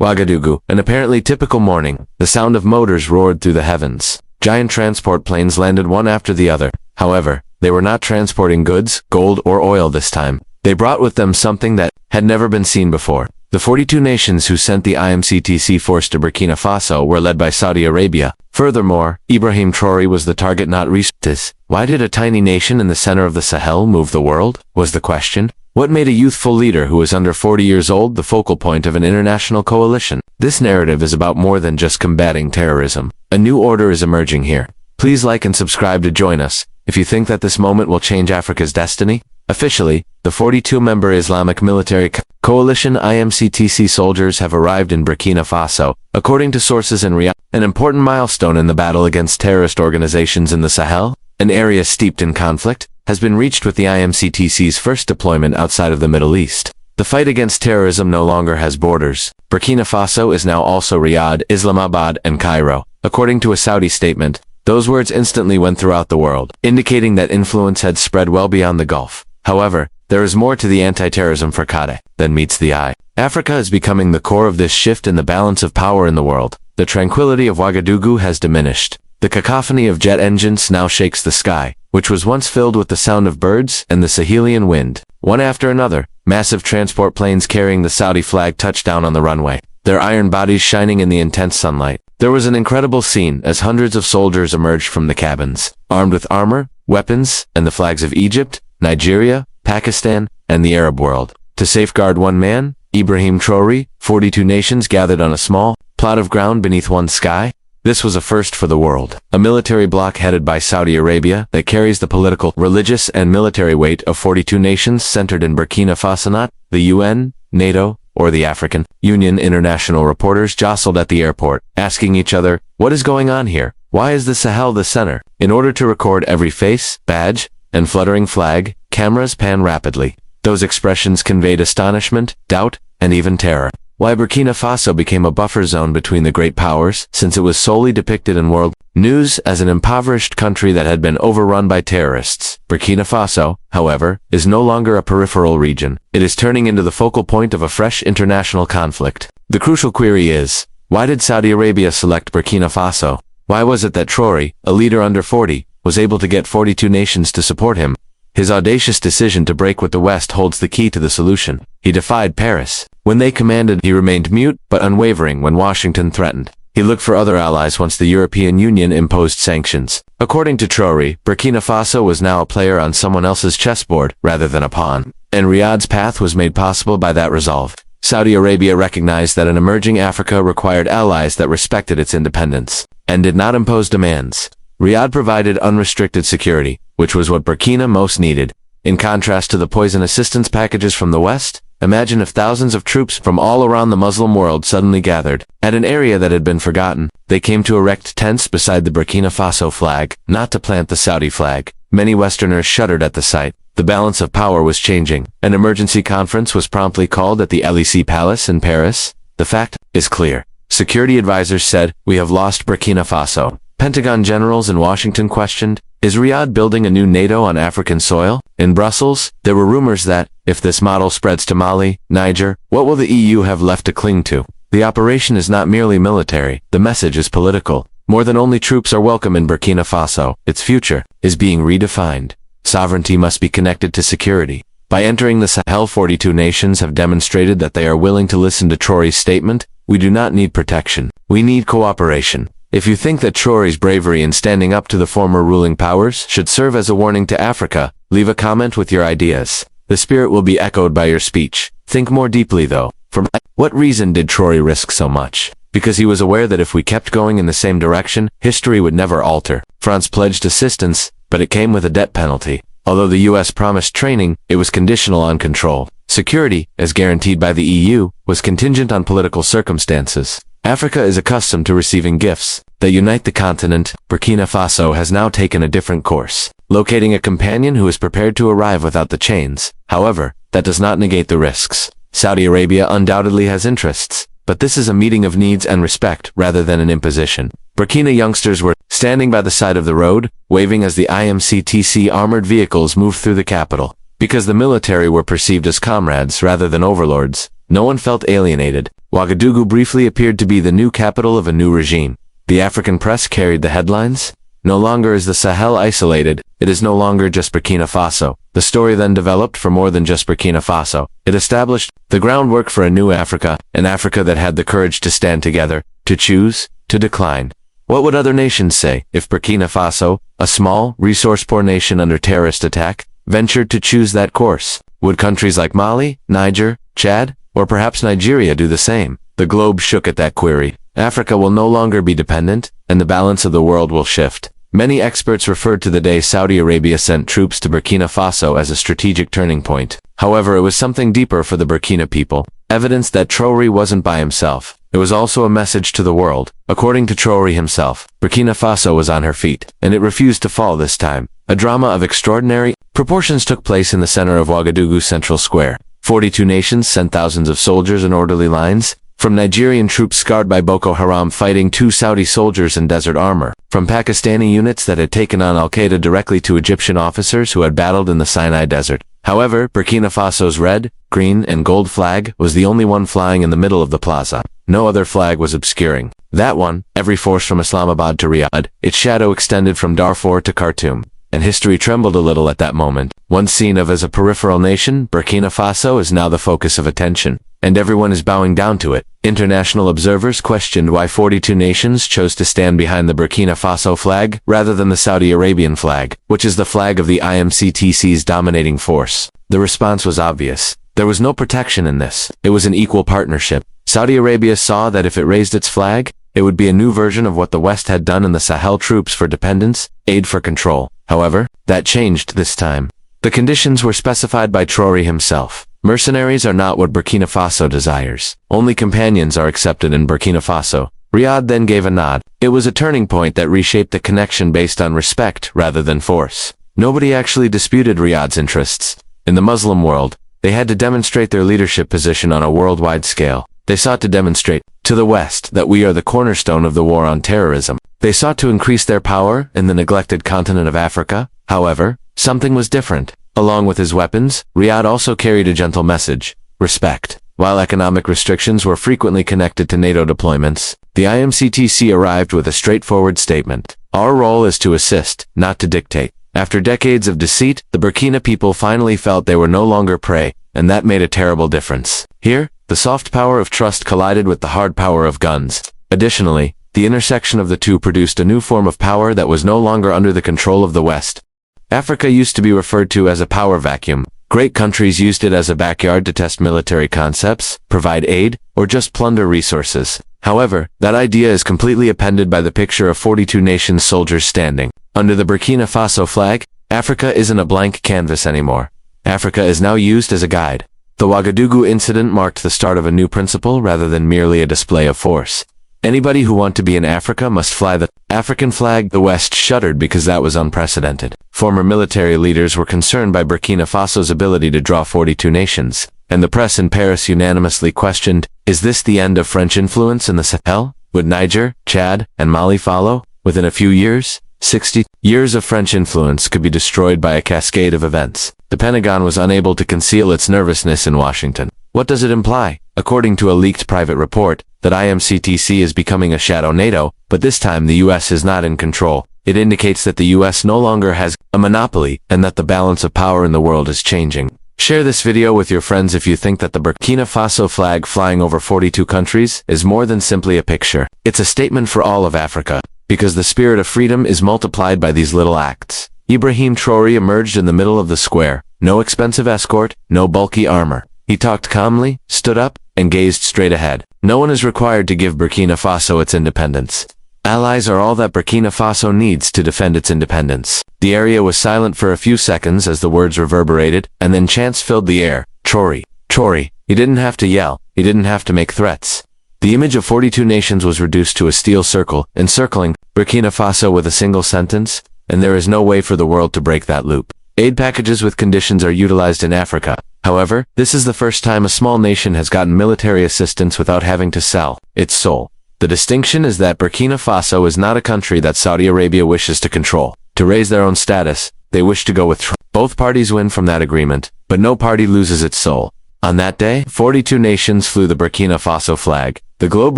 Ouagadougou, an apparently typical morning. The sound of motors roared through the heavens. Giant transport planes landed one after the other. However, they were not transporting goods, gold, or oil this time. They brought with them something that had never been seen before. The 42 nations who sent the IMCTC force to Burkina Faso were led by Saudi Arabia. Furthermore, Ibrahim Traoré was the target, not resources. Why did a tiny nation in the center of the Sahel move the world? Was the question. What made a youthful leader who was under 40 years old the focal point of an international coalition? This narrative is about more than just combating terrorism. A new order is emerging here. Please like and subscribe to join us if you think that this moment will change Africa's destiny. Officially, the 42-member Islamic Military Coalition IMCTC soldiers have arrived in Burkina Faso, according to sources in Riyadh, an important milestone in the battle against terrorist organizations in the Sahel, an area steeped in conflict, has been reached with the IMCTC's first deployment outside of the Middle East. The fight against terrorism no longer has borders. Burkina Faso is now also Riyadh, Islamabad, and Cairo. According to a Saudi statement, those words instantly went throughout the world, indicating that influence had spread well beyond the Gulf. However, there is more to the anti-terrorism fracas than meets the eye. Africa is becoming the core of this shift in the balance of power in the world. The tranquility of Ouagadougou has diminished. The cacophony of jet engines now shakes the sky, which was once filled with the sound of birds and the Sahelian wind. One after another, massive transport planes carrying the Saudi flag touched down on the runway, their iron bodies shining in the intense sunlight. There was an incredible scene as hundreds of soldiers emerged from the cabins, armed with armor, weapons, and the flags of Egypt, Nigeria, Pakistan, and the Arab world. To safeguard one man, Ibrahim Traoré, 42 nations gathered on a small plot of ground beneath one sky. This was a first for the world. A military bloc headed by Saudi Arabia that carries the political, religious, and military weight of 42 nations centered in Burkina Faso, not the UN, NATO, or the African Union. International reporters jostled at the airport, asking each other, what is going on here? Why is the Sahel the center? In order to record every face, badge, and fluttering flag, cameras pan rapidly. Those expressions conveyed astonishment, doubt, and even terror. Why Burkina Faso became a buffer zone between the great powers, since it was solely depicted in world news as an impoverished country that had been overrun by terrorists. Burkina Faso, however, is no longer a peripheral region. It is turning into the focal point of a fresh international conflict. The crucial query is, why did Saudi Arabia select Burkina Faso? Why was it that Traoré, a leader under 40, was able to get 42 nations to support him? His audacious decision to break with the West holds the key to the solution. He defied Paris. When they commanded, he remained mute but unwavering when Washington threatened. He looked for other allies once the European Union imposed sanctions. According to Traoré, Burkina Faso was now a player on someone else's chessboard rather than a pawn, and Riyadh's path was made possible by that resolve. Saudi Arabia recognized that an emerging Africa required allies that respected its independence and did not impose demands. Riyadh provided unrestricted security, which was what Burkina most needed. In contrast to the poison assistance packages from the West, imagine if thousands of troops from all around the Muslim world suddenly gathered at an area that had been forgotten. They came to erect tents beside the Burkina Faso flag, not to plant the Saudi flag. Many Westerners shuddered at the sight. The balance of power was changing. An emergency conference was promptly called at the Élysée Palace in Paris. The fact is clear. Security advisors said, "We have lost Burkina Faso." Pentagon generals in Washington questioned, is Riyadh building a new NATO on African soil? In Brussels, there were rumors that, if this model spreads to Mali, Niger, what will the EU have left to cling to? The operation is not merely military, the message is political. More than only troops are welcome in Burkina Faso, its future is being redefined. Sovereignty must be connected to security. By entering the Sahel, 42 nations have demonstrated that they are willing to listen to Traoré's statement, we do not need protection, we need cooperation. If you think that Traoré's bravery in standing up to the former ruling powers should serve as a warning to Africa, leave a comment with your ideas. The spirit will be echoed by your speech. Think more deeply though. For what reason did Traoré risk so much? Because he was aware that if we kept going in the same direction, history would never alter. France pledged assistance, but it came with a debt penalty. Although the US promised training, it was conditional on control. Security, as guaranteed by the EU, was contingent on political circumstances. Africa is accustomed to receiving gifts that unite the continent. Burkina Faso has now taken a different course, locating a companion who is prepared to arrive without the chains. However, that does not negate the risks. Saudi Arabia undoubtedly has interests, but this is a meeting of needs and respect rather than an imposition. Burkina youngsters were standing by the side of the road, waving as the IMCTC armored vehicles moved through the capital. Because the military were perceived as comrades rather than overlords, No one felt alienated. Ouagadougou briefly appeared to be the new capital of a new regime. The African press carried the headlines. No longer is the Sahel isolated, it is no longer just Burkina Faso. The story then developed for more than just Burkina Faso. It established the groundwork for a new Africa, an Africa that had the courage to stand together, to choose, to decline. What would other nations say if Burkina Faso, a small, resource-poor nation under terrorist attack, ventured to choose that course? Would countries like Mali, Niger, Chad, or perhaps Nigeria do the same? The globe shook at that query. Africa will no longer be dependent, and the balance of the world will shift. Many experts referred to the day Saudi Arabia sent troops to Burkina Faso as a strategic turning point. However, it was something deeper for the Burkina people. Evidence that Traoré wasn't by himself. It was also a message to the world. According to Traoré himself, Burkina Faso was on her feet, and it refused to fall this time. A drama of extraordinary proportions took place in the center of Ouagadougou Central Square. 42 nations sent thousands of soldiers in orderly lines, from Nigerian troops scarred by Boko Haram fighting 2 Saudi soldiers in desert armor, from Pakistani units that had taken on Al-Qaeda directly to Egyptian officers who had battled in the Sinai Desert. However, Burkina Faso's red, green, and gold flag was the only one flying in the middle of the plaza. No other flag was obscuring that one. Every force from Islamabad to Riyadh, its shadow extended from Darfur to Khartoum. And history trembled a little at that moment. Once seen of as a peripheral nation, Burkina Faso is now the focus of attention, and everyone is bowing down to it. International observers questioned why 42 nations chose to stand behind the Burkina Faso flag rather than the Saudi Arabian flag, which is the flag of the IMCTC's dominating force. The response was obvious. There was no protection in this. It was an equal partnership. Saudi Arabia saw that if it raised its flag, it would be a new version of what the West had done in the Sahel: troops for dependence, aid for control. However, that changed this time. The conditions were specified by Traoré himself. Mercenaries are not what Burkina Faso desires. Only companions are accepted in Burkina Faso. Riyadh then gave a nod. It was a turning point that reshaped the connection based on respect rather than force. Nobody actually disputed Riyadh's interests. In the Muslim world, they had to demonstrate their leadership position on a worldwide scale. They sought to demonstrate to the West that we are the cornerstone of the war on terrorism. They sought to increase their power in the neglected continent of Africa. However, something was different. Along with his weapons, Riyadh also carried a gentle message: respect. While economic restrictions were frequently connected to NATO deployments, the IMCTC arrived with a straightforward statement: our role is to assist, not to dictate. After decades of deceit, the Burkina people finally felt they were no longer prey, and that made a terrible difference. Here, the soft power of trust collided with the hard power of guns. Additionally, the intersection of the two produced a new form of power that was no longer under the control of the West. Africa used to be referred to as a power vacuum. Great countries used it as a backyard to test military concepts, provide aid, or just plunder resources. However, that idea is completely upended by the picture of 42 nations soldiers standing under the Burkina Faso flag. Africa isn't a blank canvas anymore. Africa is now used as a guide. The Ouagadougou incident marked the start of a new principle rather than merely a display of force. Anybody who wants to be in Africa must fly the African flag. The West shuddered because that was unprecedented. Former military leaders were concerned by Burkina Faso's ability to draw 42 nations, and the press in Paris unanimously questioned, is this the end of French influence in the Sahel? Would Niger, Chad, and Mali follow? Within a few years, 60 years of French influence could be destroyed by a cascade of events. The Pentagon was unable to conceal its nervousness in Washington. What does it imply? According to a leaked private report, that IMCTC is becoming a shadow NATO, but this time the US is not in control. It indicates that the US no longer has a monopoly, and that the balance of power in the world is changing. Share this video with your friends if you think that the Burkina Faso flag flying over 42 countries is more than simply a picture. It's a statement for all of Africa, because the spirit of freedom is multiplied by these little acts. Ibrahim Traoré emerged in the middle of the square. No expensive escort, no bulky armor. He talked calmly, stood up, and gazed straight ahead. No one is required to give Burkina Faso its independence. Allies are all that Burkina Faso needs to defend its independence. The area was silent for a few seconds as the words reverberated, and then chants filled the air. Traoré, Traoré. He didn't have to yell. He didn't have to make threats. The image of 42 nations was reduced to a steel circle, encircling Burkina Faso with a single sentence, and there is no way for the world to break that loop. Aid packages with conditions are utilized in Africa. However, this is the first time a small nation has gotten military assistance without having to sell its soul. The distinction is that Burkina Faso is not a country that Saudi Arabia wishes to control. To raise their own status, they wish to go with Trump. Both parties win from that agreement, but no party loses its soul. On that day, 42 nations flew the Burkina Faso flag. The globe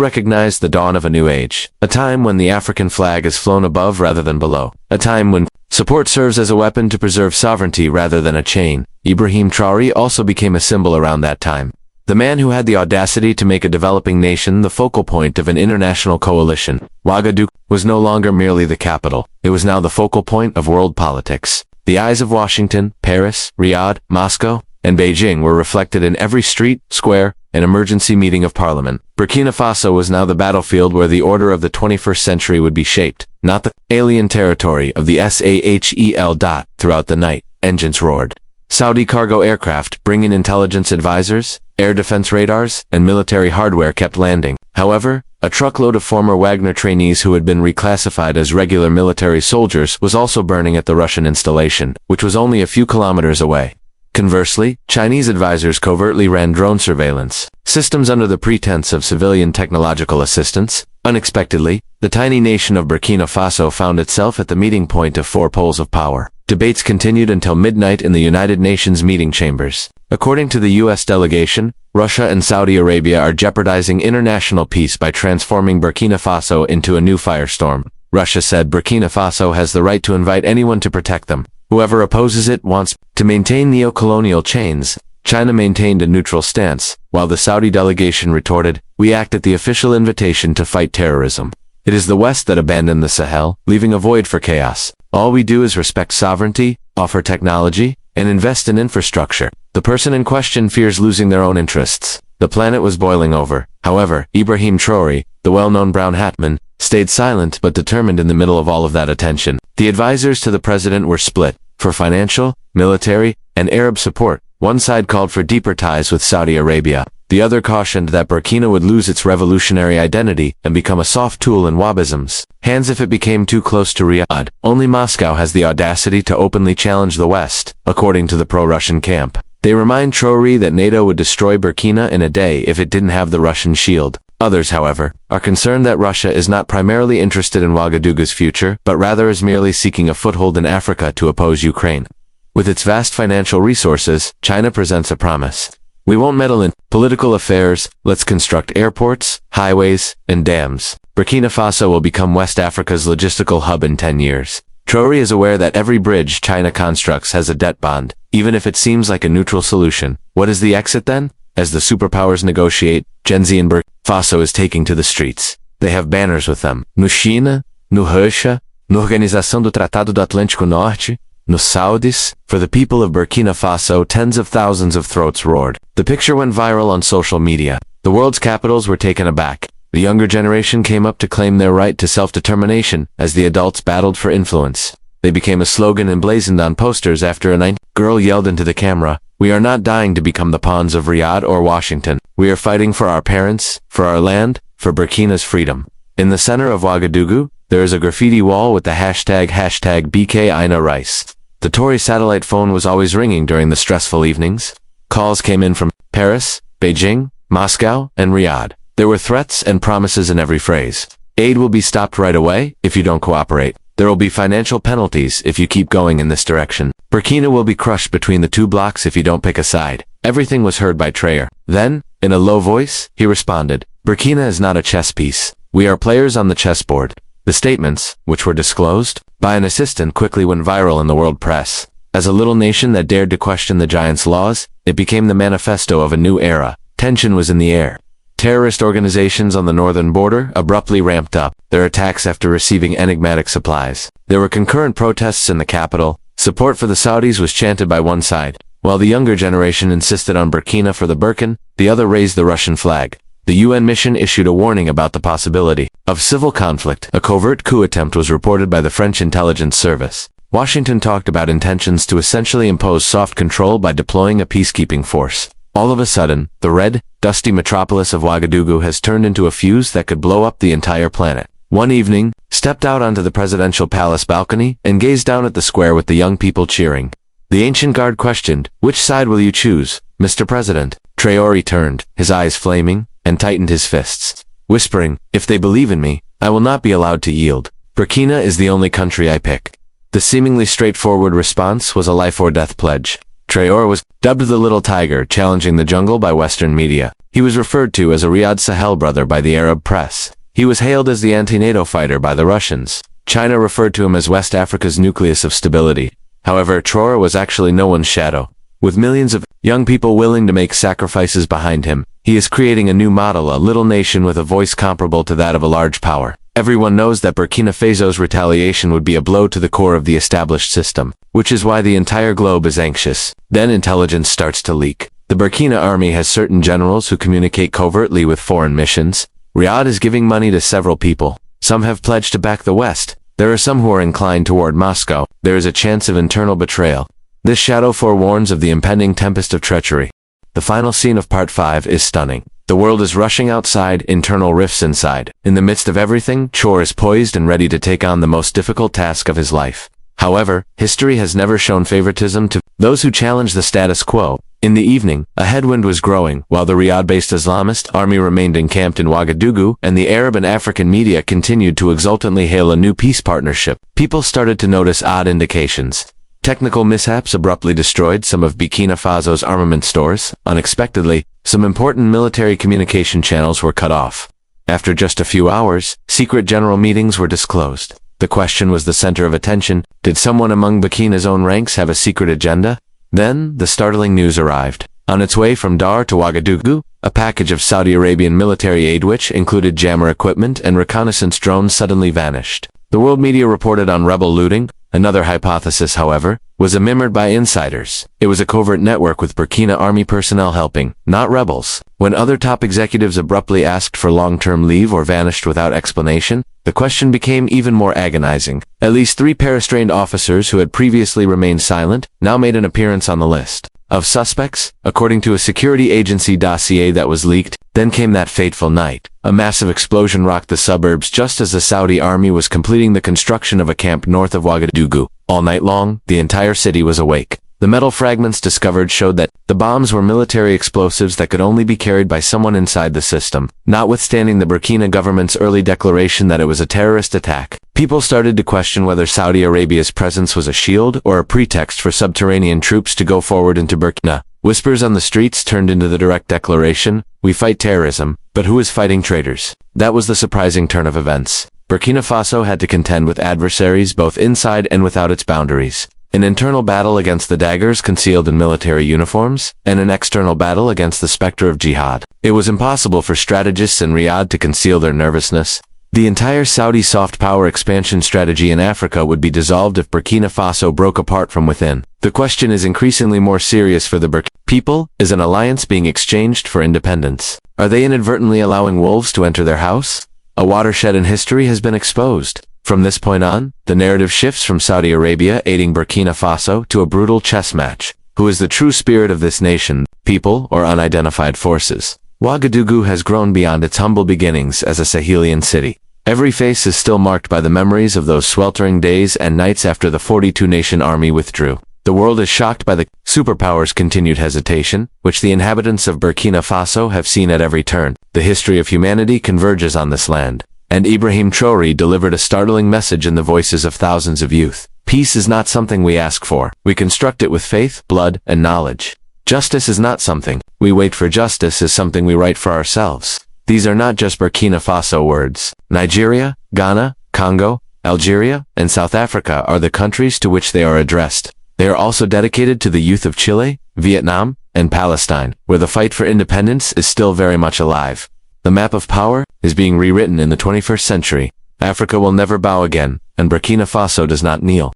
recognized the dawn of a new age, a time when the African flag is flown above rather than below, a time when support serves as a weapon to preserve sovereignty rather than a chain. Ibrahim Traoré also became a symbol around that time. The man who had the audacity to make a developing nation the focal point of an international coalition. Ouagadougou was no longer merely the capital. It was now the focal point of world politics. The eyes of Washington, Paris, Riyadh, Moscow, and Beijing were reflected in every street, square, and emergency meeting of parliament. Burkina Faso was now the battlefield where the order of the 21st century would be shaped, not the alien territory of the Sahel. Throughout the night, engines roared. Saudi cargo aircraft, bringing intelligence advisors, air defense radars, and military hardware kept landing. However, a truckload of former Wagner trainees who had been reclassified as regular military soldiers was also burning at the Russian installation, which was only a few kilometers away. Conversely, Chinese advisors covertly ran drone surveillance systems under the pretense of civilian technological assistance. Unexpectedly, the tiny nation of Burkina Faso found itself at the meeting point of four poles of power. Debates continued until midnight in the United Nations meeting chambers. According to the U.S. delegation, Russia and Saudi Arabia are jeopardizing international peace by transforming Burkina Faso into a new firestorm. Russia said Burkina Faso has the right to invite anyone to protect them. Whoever opposes it wants to maintain neo-colonial chains. China maintained a neutral stance, while the Saudi delegation retorted, "We act at the official invitation to fight terrorism." It is the West that abandoned the Sahel, leaving a void for chaos. All we do is respect sovereignty, offer technology, and invest in infrastructure. The person in question fears losing their own interests. The planet was boiling over. However, Ibrahim Traoré, the well-known brown hatman, stayed silent but determined in the middle of all of that attention. The advisors to the president were split. For financial, military, and Arab support, one side called for deeper ties with Saudi Arabia. The other cautioned that Burkina would lose its revolutionary identity and become a soft tool in Wahhabism's hands if it became too close to Riyadh. Only Moscow has the audacity to openly challenge the West, according to the pro-Russian camp. They remind Traoré that NATO would destroy Burkina in a day if it didn't have the Russian shield. Others, however, are concerned that Russia is not primarily interested in Ouagadougou's future, but rather is merely seeking a foothold in Africa to oppose Ukraine. With its vast financial resources, China presents a promise. We won't meddle in political affairs, let's construct airports, highways, and dams. Burkina Faso will become West Africa's logistical hub in 10 years. Traoré is aware that every bridge China constructs has a debt bond, even if it seems like a neutral solution. What is the exit then? As the superpowers negotiate, Gen Z in Burkina Faso is taking to the streets. They have banners with them. No China, no Russia, no Organização do Tratado do Atlântico Norte, no Saudis. For the people of Burkina Faso, tens of thousands of throats roared. The picture went viral on social media. The world's capitals were taken aback. The younger generation came up to claim their right to self-determination as the adults battled for influence. They became a slogan emblazoned on posters after a 9-year-old girl yelled into the camera, "We are not dying to become the pawns of Riyadh or Washington. We are fighting for our parents, for our land, for Burkina's freedom." In the center of Ouagadougou, there is a graffiti wall with the hashtag BK Aina Rice. The Tory satellite phone was always ringing during the stressful evenings. Calls came in from Paris, Beijing, Moscow, and Riyadh. There were threats and promises in every phrase. Aid will be stopped right away if you don't cooperate. There will be financial penalties if you keep going in this direction. Burkina will be crushed between the two blocks if you don't pick a side. Everything was heard by Traoré. Then, in a low voice, he responded, "Burkina is not a chess piece. We are players on the chessboard." The statements, which were disclosed by an assistant, quickly went viral in the world press. As a little nation that dared to question the giant's laws, it became the manifesto of a new era. Tension was in the air. Terrorist organizations on the northern border abruptly ramped up their attacks after receiving enigmatic supplies. There were concurrent protests in the capital. Support for the Saudis was chanted by one side, while the younger generation insisted on Burkina for the Burkin, the other raised the Russian flag. The UN mission issued a warning about the possibility of civil conflict. A covert coup attempt was reported by the French intelligence service. Washington talked about intentions to essentially impose soft control by deploying a peacekeeping force. All of a sudden, the red, dusty metropolis of Ouagadougou has turned into a fuse that could blow up the entire planet. One evening, stepped out onto the presidential palace balcony and gazed down at the square with the young people cheering. The ancient guard questioned, "Which side will you choose, Mr. President?" Traoré turned, his eyes flaming, and tightened his fists, whispering, "If they believe in me, I will not be allowed to yield. Burkina is the only country I pick." The seemingly straightforward response was a life-or-death pledge. Traoré was dubbed the Little Tiger, challenging the jungle by Western media. He was referred to as a Riyadh Sahel brother by the Arab press. He was hailed as the anti-NATO fighter by the Russians. China referred to him as West Africa's nucleus of stability. However, Traoré was actually no one's shadow. With millions of young people willing to make sacrifices behind him, he is creating a new model, a little nation with a voice comparable to that of a large power. Everyone knows that Burkina Faso's retaliation would be a blow to the core of the established system, which is why the entire globe is anxious. Then intelligence starts to leak. The Burkina army has certain generals who communicate covertly with foreign missions. Riyadh is giving money to several people. Some have pledged to back the West. There are some who are inclined toward Moscow. There is a chance of internal betrayal. This shadow forewarns of the impending tempest of treachery. The final scene of Part 5 is stunning. The world is rushing outside, internal rifts inside. In the midst of everything, Traoré is poised and ready to take on the most difficult task of his life. However, history has never shown favoritism to those who challenge the status quo. In the evening, a headwind was growing, while the Riyadh-based Islamist army remained encamped in Ouagadougou, and the Arab and African media continued to exultantly hail a new peace partnership. People started to notice odd indications. Technical mishaps abruptly destroyed some of Burkina Faso's armament stores. Unexpectedly, some important military communication channels were cut off. After just a few hours, secret general meetings were disclosed. The question was the center of attention. Did someone among Burkina's own ranks have a secret agenda? Then, the startling news arrived. On its way from Dar to Ouagadougou, a package of Saudi Arabian military aid which included jammer equipment and reconnaissance drones suddenly vanished. The world media reported on rebel looting. Another hypothesis, however, was murmured by insiders. It was a covert network with Burkina army personnel helping, not rebels. When other top executives abruptly asked for long-term leave or vanished without explanation, the question became even more agonizing. At least 3 Paris-trained officers who had previously remained silent now made an appearance on the list of suspects, according to a security agency dossier that was leaked. Then came that fateful night. A massive explosion rocked the suburbs just as the Saudi army was completing the construction of a camp north of Ouagadougou. All night long, the entire city was awake. The metal fragments discovered showed that the bombs were military explosives that could only be carried by someone inside the system. Notwithstanding the Burkina government's early declaration that it was a terrorist attack, people started to question whether Saudi Arabia's presence was a shield or a pretext for subterranean troops to go forward into Burkina. Whispers on the streets turned into the direct declaration, "We fight terrorism, but who is fighting traitors?" That was the surprising turn of events. Burkina Faso had to contend with adversaries both inside and without its boundaries. An internal battle against the daggers concealed in military uniforms, and an external battle against the specter of jihad. It was impossible for strategists in Riyadh to conceal their nervousness. The entire Saudi soft power expansion strategy in Africa would be dissolved if Burkina Faso broke apart from within. The question is increasingly more serious for the Burkina people. Is an alliance being exchanged for independence? Are they inadvertently allowing wolves to enter their house? A watershed in history has been exposed. From this point on, the narrative shifts from Saudi Arabia aiding Burkina Faso to a brutal chess match. Who is the true spirit of this nation, people or unidentified forces? Ouagadougou has grown beyond its humble beginnings as a Sahelian city. Every face is still marked by the memories of those sweltering days and nights after the 42-nation army withdrew. The world is shocked by the superpowers' continued hesitation, which the inhabitants of Burkina Faso have seen at every turn. The history of humanity converges on this land. And Ibrahim Traoré delivered a startling message in the voices of thousands of youth. Peace is not something we ask for. We construct it with faith, blood, and knowledge. Justice is not something we wait for. Justice is something we write for ourselves. These are not just Burkina Faso words. Nigeria, Ghana, Congo, Algeria, and South Africa are the countries to which they are addressed. They are also dedicated to the youth of Chile, Vietnam, and Palestine, where the fight for independence is still very much alive. The map of power is being rewritten in the 21st century. Africa will never bow again, and Burkina Faso does not kneel.